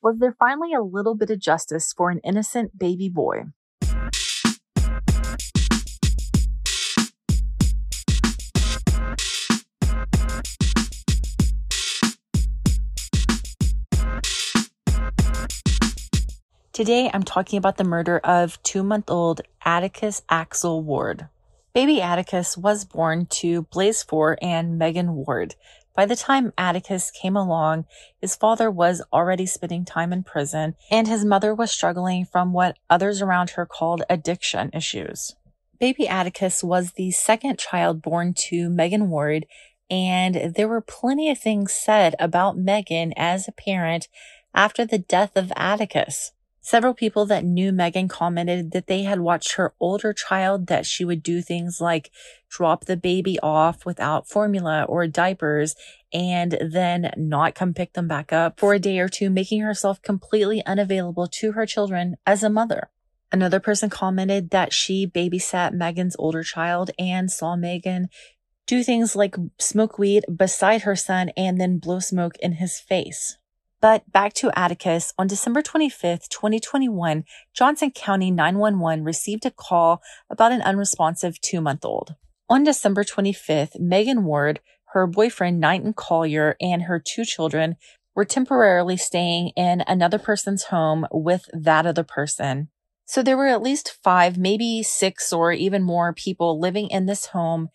Was there finally a little bit of justice for an innocent baby boy? Today, I'm talking about the murder of 2-month-old Adikus Axel Ward. Baby Adikus was born to Blaze Ford and Megan Ward. By the time Adikus came along, his father was already spending time in prison, and his mother was struggling from what others around her called addiction issues. Baby Adikus was the second child born to Megan Ward, and there were plenty of things said about Megan as a parent after the death of Adikus. Several people that knew Megan commented that they had watched her older child, that she would do things like drop the baby off without formula or diapers and then not come pick them back up for a day or two, making herself completely unavailable to her children as a mother. Another person commented that she babysat Megan's older child and saw Megan do things like smoke weed beside her son and then blow smoke in his face. But back to Adikus, on December 25th, 2021, Johnson County 911 received a call about an unresponsive 2-month-old. On December 25th, Megan Ward, her boyfriend Knighton Collier, and her 2 children were temporarily staying in another person's home with that other person. So there were at least 5, maybe 6 or even more people living in this home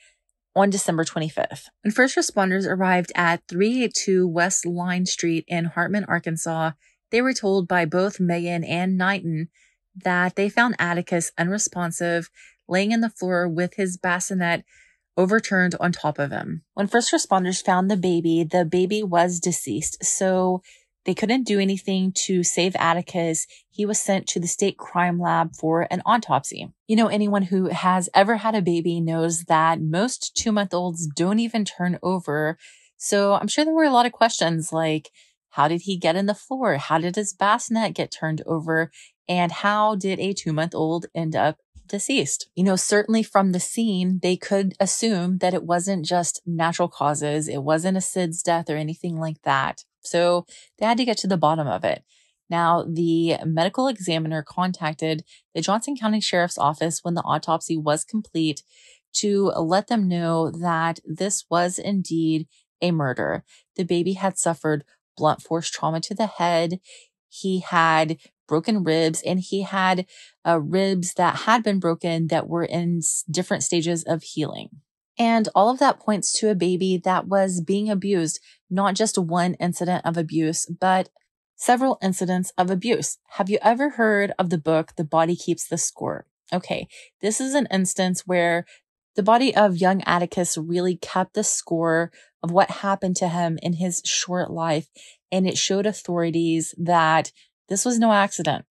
on December 25th. When first responders arrived at 382 West Line Street in Hartman, Arkansas, they were told by both Megan and Knighton that they found Adikus unresponsive, laying in the floor with his bassinet overturned on top of him. When first responders found the baby was deceased, so they couldn't do anything to save Adikus. He was sent to the state crime lab for an autopsy. You know, anyone who has ever had a baby knows that most 2-month-olds don't even turn over. So I'm sure there were a lot of questions like, how did he get in the floor? How did his bassinet get turned over? And how did a 2-month-old end up deceased? You know, certainly from the scene, they could assume that it wasn't just natural causes. It wasn't a SIDS death or anything like that. So they had to get to the bottom of it. Now, the medical examiner contacted the Johnson County Sheriff's Office when the autopsy was complete to let them know that this was indeed a murder. The baby had suffered blunt force trauma to the head. He had broken ribs, and he had ribs that had been broken that were in different stages of healing. And all of that points to a baby that was being abused, not just one incident of abuse, but several incidents of abuse. Have you ever heard of the book, The Body Keeps the Score? Okay, this is an instance where the body of young Adikus really kept the score of what happened to him in his short life, and it showed authorities that this was no accident.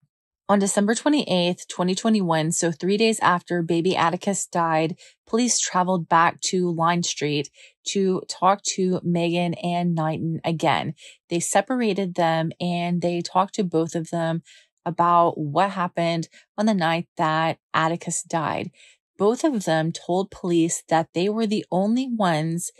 On December 28th, 2021, so 3 days after baby Adikus died, police traveled back to Line Street to talk to Megan and Knighton again. They separated them and they talked to both of them about what happened on the night that Adikus died. Both of them told police that they were the only ones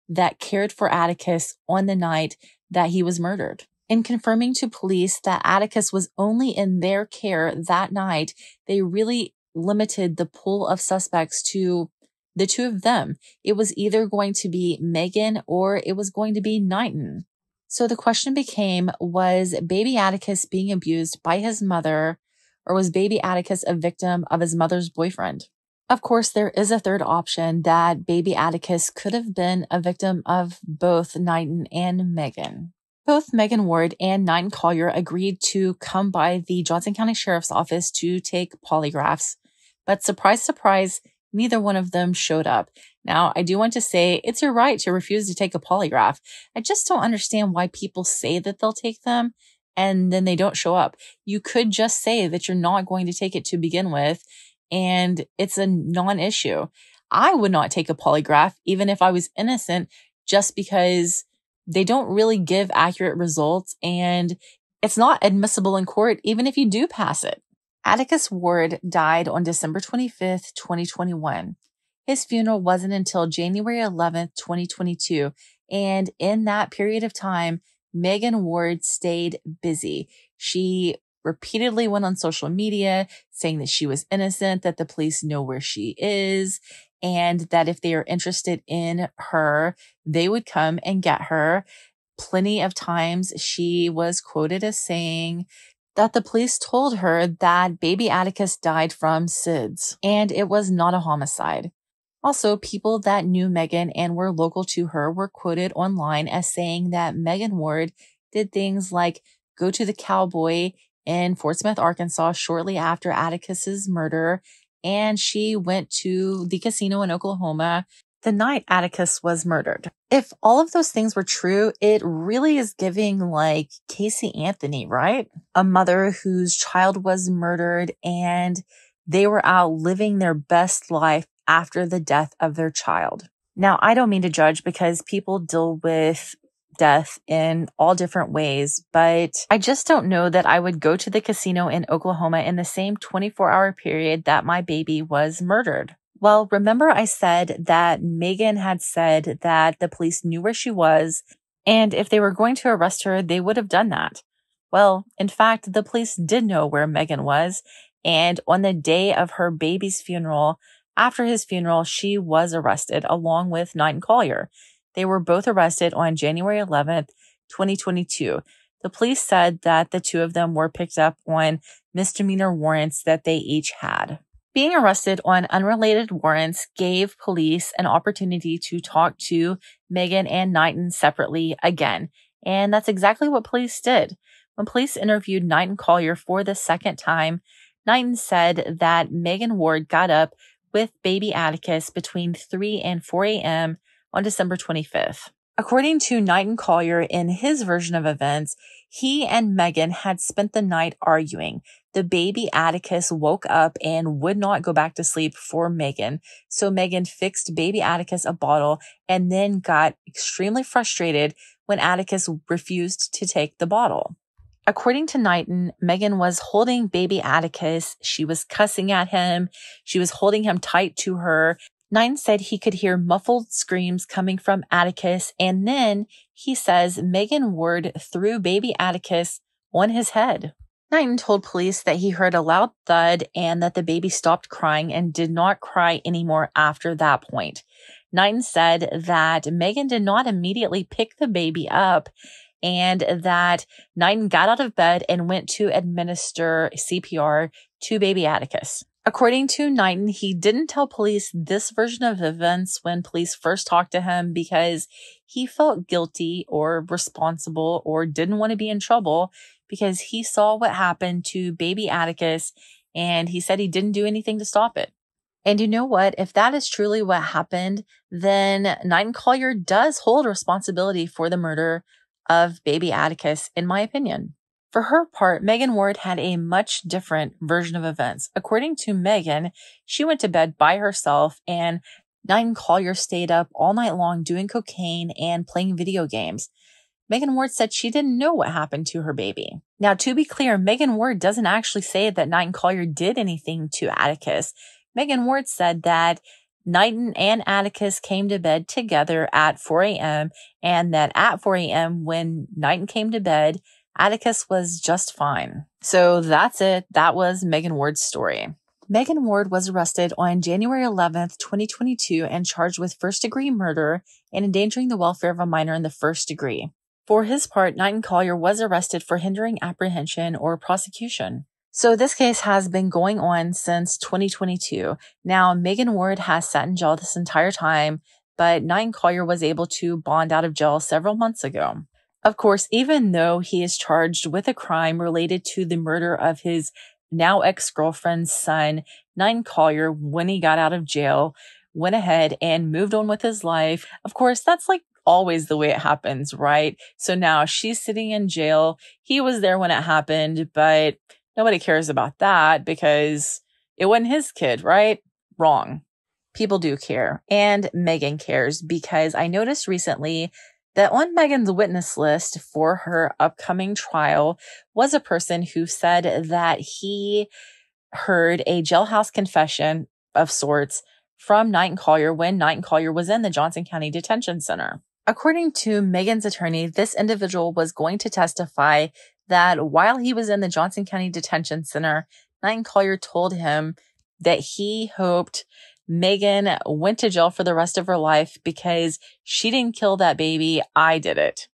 that cared for Adikus on the night that he was murdered. In confirming to police that Adikus was only in their care that night, they really limited the pool of suspects to the 2 of them. It was either going to be Megan or it was going to be Knighton. So the question became, was baby Adikus being abused by his mother, or was baby Adikus a victim of his mother's boyfriend? Of course, there is a third option that baby Adikus could have been a victim of both Knighton and Megan. Both Megan Ward and Knighton Collier agreed to come by the Johnson County Sheriff's Office to take polygraphs. But surprise, surprise, neither one of them showed up. Now, I do want to say it's your right to refuse to take a polygraph. I just don't understand why people say that they'll take them and then they don't show up. You could just say that you're not going to take it to begin with, and it's a non-issue. I would not take a polygraph, even if I was innocent, just because they don't really give accurate results and it's not admissible in court, even if you do pass it. Adikus Ward died on December 25th, 2021. His funeral wasn't until January 11th, 2022. And in that period of time, Megan Ward stayed busy. She repeatedly went on social media saying that she was innocent, that the police know where she is, and that if they are interested in her, they would come and get her. Plenty of times she was quoted as saying that the police told her that baby Adikus died from SIDS and it was not a homicide. Also, people that knew Megan and were local to her were quoted online as saying that Megan Ward did things like go to the Cowboy in Fort Smith, Arkansas shortly after Atticus's murder, and she went to the casino in Oklahoma the night Adikus was murdered. If all of those things were true, it really is giving like Casey Anthony, right? A mother whose child was murdered and they were out living their best life after the death of their child. Now, I don't mean to judge because people deal with death in all different ways, but I just don't know that I would go to the casino in Oklahoma in the same 24-hour period that my baby was murdered. Well, remember I said that Megan had said that the police knew where she was, and if they were going to arrest her, they would have done that. Well, in fact, the police did know where Megan was, and on the day of her baby's funeral, after his funeral, she was arrested along with Knighton Collier. They were both arrested on January 11th, 2022. The police said that the two of them were picked up on misdemeanor warrants that they each had. Being arrested on unrelated warrants gave police an opportunity to talk to Megan and Knighton separately again. And that's exactly what police did. When police interviewed Knighton Collier for the second time, Knighton said that Megan Ward got up with baby Adikus between 3 and 4 a.m. on December 25th. According to Knighton Collier, in his version of events, he and Megan had spent the night arguing. The baby Adikus woke up and would not go back to sleep for Megan. So Megan fixed baby Adikus a bottle and then got extremely frustrated when Adikus refused to take the bottle. According to Knighton, Megan was holding baby Adikus. She was cussing at him. She was holding him tight to her. Knighton said he could hear muffled screams coming from Adikus, and then he says Megan Ward threw baby Adikus on his head. Knighton told police that he heard a loud thud and that the baby stopped crying and did not cry anymore after that point. Knighton said that Megan did not immediately pick the baby up and that Knighton got out of bed and went to administer CPR to baby Adikus. According to Knighton, he didn't tell police this version of events when police first talked to him because he felt guilty or responsible or didn't want to be in trouble because he saw what happened to baby Adikus and he said he didn't do anything to stop it. And you know what? If that is truly what happened, then Knighton Collier does hold responsibility for the murder of baby Adikus, in my opinion. For her part, Megan Ward had a much different version of events. According to Megan, she went to bed by herself and Knighton Collier stayed up all night long doing cocaine and playing video games. Megan Ward said she didn't know what happened to her baby. Now, to be clear, Megan Ward doesn't actually say that Knighton Collier did anything to Adikus. Megan Ward said that Knighton and Adikus came to bed together at 4 a.m. and that at 4 a.m. when Knighton came to bed, Adikus was just fine. So that's it. That was Megan Ward's story. Megan Ward was arrested on January 11th, 2022 and charged with first-degree murder and endangering the welfare of a minor in the first degree. For his part, Knighton Collier was arrested for hindering apprehension or prosecution. So this case has been going on since 2022. Now, Megan Ward has sat in jail this entire time, but Knighton Collier was able to bond out of jail several months ago. Of course, even though he is charged with a crime related to the murder of his now ex-girlfriend's son, Knighton Collier, when he got out of jail, went ahead and moved on with his life. Of course, that's like always the way it happens, right? So now she's sitting in jail. He was there when it happened, but nobody cares about that because it wasn't his kid, right? Wrong. People do care. And Megan cares because I noticed recently that on Megan's witness list for her upcoming trial was a person who said that he heard a jailhouse confession of sorts from Knighton Collier when Knighton Collier was in the Johnson County Detention Center. According to Megan's attorney, this individual was going to testify that while he was in the Johnson County Detention Center, Knighton Collier told him that he hoped Megan went to jail for the rest of her life because she didn't kill that baby, I did it.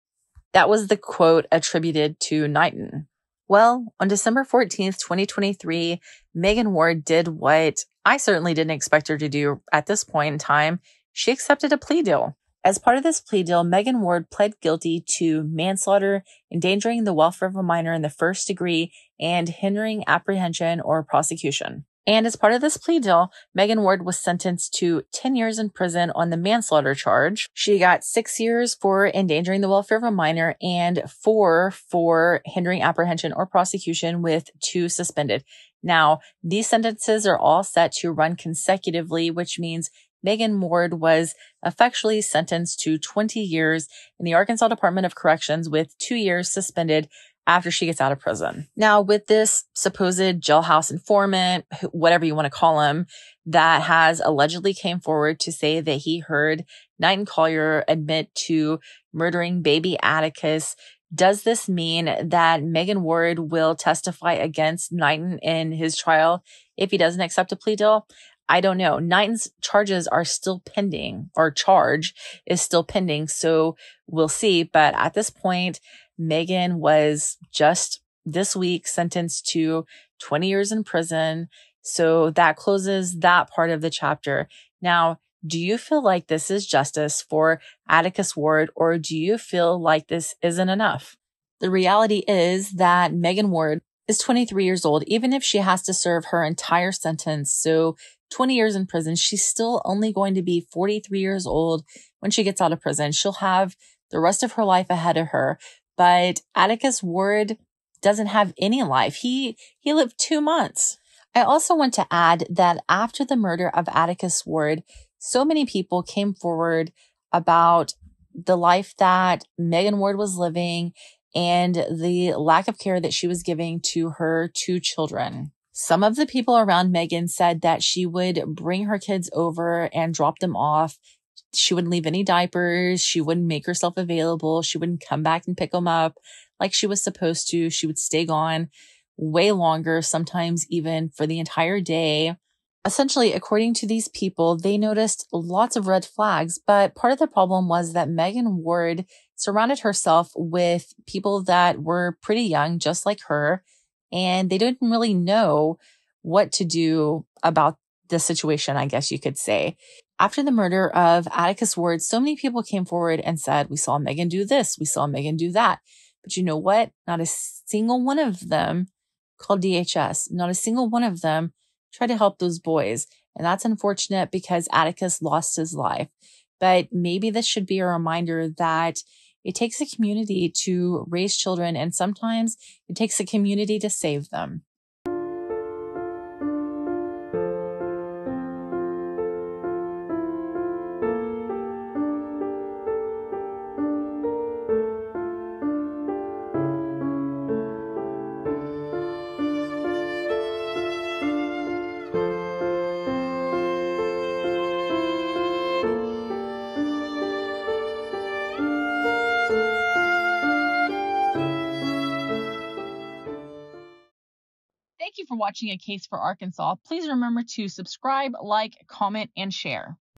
That was the quote attributed to Knighton. Well, on December 14th, 2023, Megan Ward did what I certainly didn't expect her to do at this point in time. She accepted a plea deal. As part of this plea deal, Megan Ward pled guilty to manslaughter, endangering the welfare of a minor in the first degree, and hindering apprehension or prosecution. And as part of this plea deal, Megan Ward was sentenced to 10 years in prison on the manslaughter charge. She got 6 years for endangering the welfare of a minor and 4 for hindering apprehension or prosecution, with 2 suspended. Now, these sentences are all set to run consecutively, which means Megan Ward was effectually sentenced to 20 years in the Arkansas Department of Corrections, with 2 years suspended after she gets out of prison. Now, with this supposed jailhouse informant, whatever you want to call him, that has allegedly came forward to say that he heard Knighton Collier admit to murdering baby Adikus, does this mean that Megan Ward will testify against Knighton in his trial if he doesn't accept a plea deal? I don't know. Knighton's charges are still pending, or charge is still pending. So we'll see. But at this point, Megan was just this week sentenced to 20 years in prison. So that closes that part of the chapter. Now, do you feel like this is justice for Adikus Ward, or do you feel like this isn't enough? The reality is that Megan Ward is 23 years old, even if she has to serve her entire sentence. So 20 years in prison, she's still only going to be 43 years old when she gets out of prison. She'll have the rest of her life ahead of her. But Adikus Ward doesn't have any life. He lived 2 months. I also want to add that after the murder of Adikus Ward, so many people came forward about the life that Megan Ward was living and the lack of care that she was giving to her 2 children. Some of the people around Megan said that she would bring her kids over and drop them off. She wouldn't leave any diapers. She wouldn't make herself available. She wouldn't come back and pick them up like she was supposed to. She would stay gone way longer, sometimes even for the entire day. Essentially, according to these people, they noticed lots of red flags, but part of the problem was that Megan Ward surrounded herself with people that were pretty young, just like her, and they didn't really know what to do about the situation, I guess you could say. After the murder of Adikus Ward, so many people came forward and said, we saw Megan do this, we saw Megan do that. But you know what? Not a single one of them called DHS. Not a single one of them tried to help those boys. And that's unfortunate because Adikus lost his life. But maybe this should be a reminder that it takes a community to raise children, and sometimes it takes a community to save them. Thank you for watching A Case for Arkansas. Please remember to subscribe, like, comment, and share.